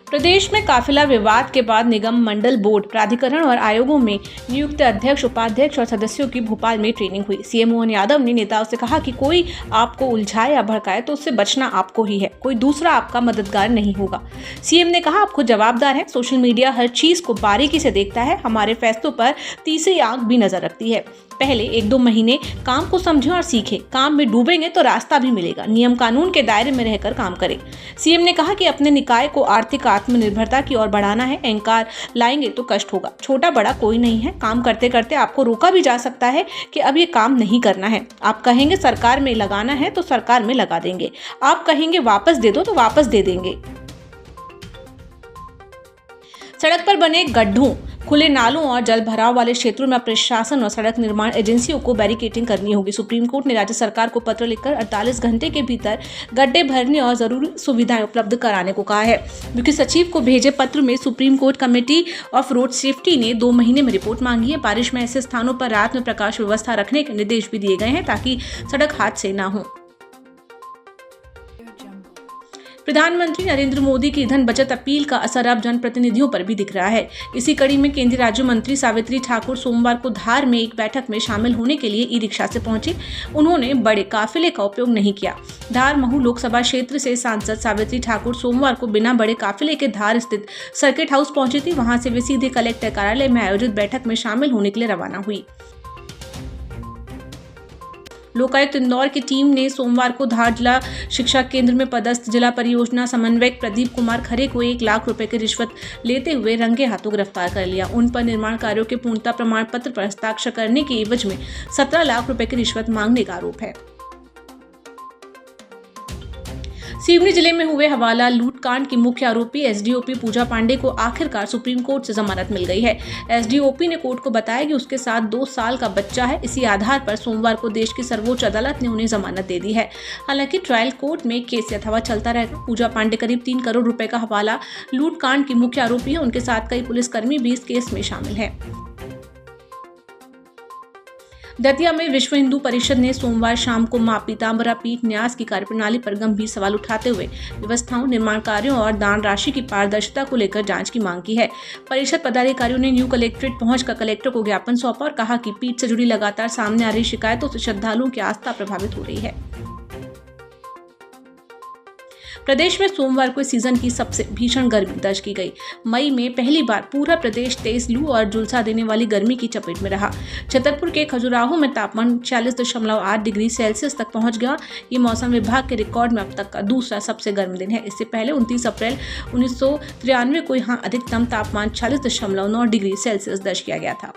प्रदेश में काफिला विवाद के बाद निगम, मंडल, बोर्ड, प्राधिकरण और आयोगों में नियुक्त अध्यक्ष, उपाध्यक्ष और सदस्यों की भोपाल में ट्रेनिंग हुई। सीएम मोहन यादव ने नेताओं से कहा कि कोई आपको उलझाए या भड़काए तो उससे बचना आपको ही है, कोई दूसरा आपका मददगार नहीं होगा। सीएम ने कहा, आप खुद जवाबदार हैं। सोशल मीडिया हर चीज को बारीकी से देखता है, हमारे फैसलों पर तीसरी आंख भी नजर रखती है। पहले 1-2 महीने काम को समझें और सीखें। काम में डूबेंगे तो रास्ता भी मिलेगा। नियम कानून के दायरे में रहकर काम करें। सीएम ने कहा कि अपने निकाय को आर्थिक आत्मनिर्भरता की ओर बढ़ाना है। अहंकार लाएंगे तो कष्ट होगा। छोटा बड़ा कोई नहीं है। काम करते करते आपको रोका भी जा सकता है कि अब ये काम नहीं करना है। आप कहेंगे सरकार में लगाना है तो सरकार में लगा देंगे। आप कहेंगे वापस दे दो तो वापस दे देंगे। सड़क पर बने गड्ढों, खुले नालों और जल भराव वाले क्षेत्रों में प्रशासन और सड़क निर्माण एजेंसियों को बैरिकेडिंग करनी होगी। सुप्रीम कोर्ट ने राज्य सरकार को पत्र लिखकर 48 घंटे के भीतर गड्ढे भरने और जरूरी सुविधाएं उपलब्ध कराने को कहा है। मुख्य सचिव को भेजे पत्र में supreme court committee of road safety ने 2 महीने में रिपोर्ट मांगी है। बारिश में ऐसे स्थानों पर रात में प्रकाश व्यवस्था रखने के निर्देश भी दिए गए हैं ताकि सड़क हादसे न हो। प्रधानमंत्री नरेंद्र मोदी की ईंधन बचत अपील का असर अब जनप्रतिनिधियों पर भी दिख रहा है। इसी कड़ी में केंद्रीय राज्य मंत्री सावित्री ठाकुर सोमवार को धार में एक बैठक में शामिल होने के लिए ई रिक्शा से पहुंची। उन्होंने बड़े काफिले का उपयोग नहीं किया। धार महू लोकसभा क्षेत्र से सांसद सावित्री ठाकुर सोमवार को बिना बड़े काफिले के धार स्थित सर्किट हाउस पहुंची थी। वहां से वे सीधे कलेक्टर कार्यालय में आयोजित बैठक में शामिल होने के लिए रवाना हुई। लोकायुक्त इंदौर की टीम ने सोमवार को धार जिला शिक्षा केंद्र में पदस्थ जिला परियोजना समन्वयक प्रदीप कुमार खरे को 1 लाख रुपए की रिश्वत लेते हुए रंगे हाथों गिरफ्तार कर लिया। उन पर निर्माण कार्यों के पूर्णता प्रमाण पत्र पर हस्ताक्षर करने के एवज में 17 लाख रुपए की रिश्वत मांगने का आरोप है। सिवनी जिले में हुए हवाला लूटकांड की मुख्य आरोपी एसडीओपी पूजा पांडे को आखिरकार सुप्रीम कोर्ट से जमानत मिल गई है। एसडीओपी ने कोर्ट को बताया कि उसके साथ 2 साल का बच्चा है। इसी आधार पर सोमवार को देश की सर्वोच्च अदालत ने उन्हें जमानत दे दी है। हालांकि ट्रायल कोर्ट में केस यथावत चलता रहेगा। पूजा पांडे करीब 3 करोड़ रुपए का हवाला लूटकांड की मुख्य आरोपी है। उनके साथ कई पुलिसकर्मी भी इस केस में शामिल है। दतिया में विश्व हिंदू परिषद ने सोमवार शाम को मां पीतांबरा पीठ न्यास की कार्यप्रणाली पर गंभीर सवाल उठाते हुए व्यवस्थाओं, निर्माण कार्यों और दान राशि की पारदर्शिता को लेकर जांच की मांग की है। परिषद पदाधिकारियों ने न्यू कलेक्ट्रेट पहुंचकर कलेक्टर को ज्ञापन सौंपा और कहा कि पीठ से जुड़ी लगातार सामने आ रही शिकायतों से श्रद्धालुओं की आस्था प्रभावित हो रही है। प्रदेश में सोमवार को सीजन की सबसे भीषण गर्मी दर्ज की गई। मई में पहली बार पूरा प्रदेश तेज लू और झुलसा देने वाली गर्मी की चपेट में रहा। छतरपुर के खजुराहो में तापमान 40.8 डिग्री सेल्सियस तक पहुंच गया। ये मौसम विभाग के रिकॉर्ड में अब तक का दूसरा सबसे गर्म दिन है। इससे पहले 29 अप्रैल 1993 को यहाँ अधिकतम तापमान 40.9 डिग्री सेल्सियस दर्ज किया गया था।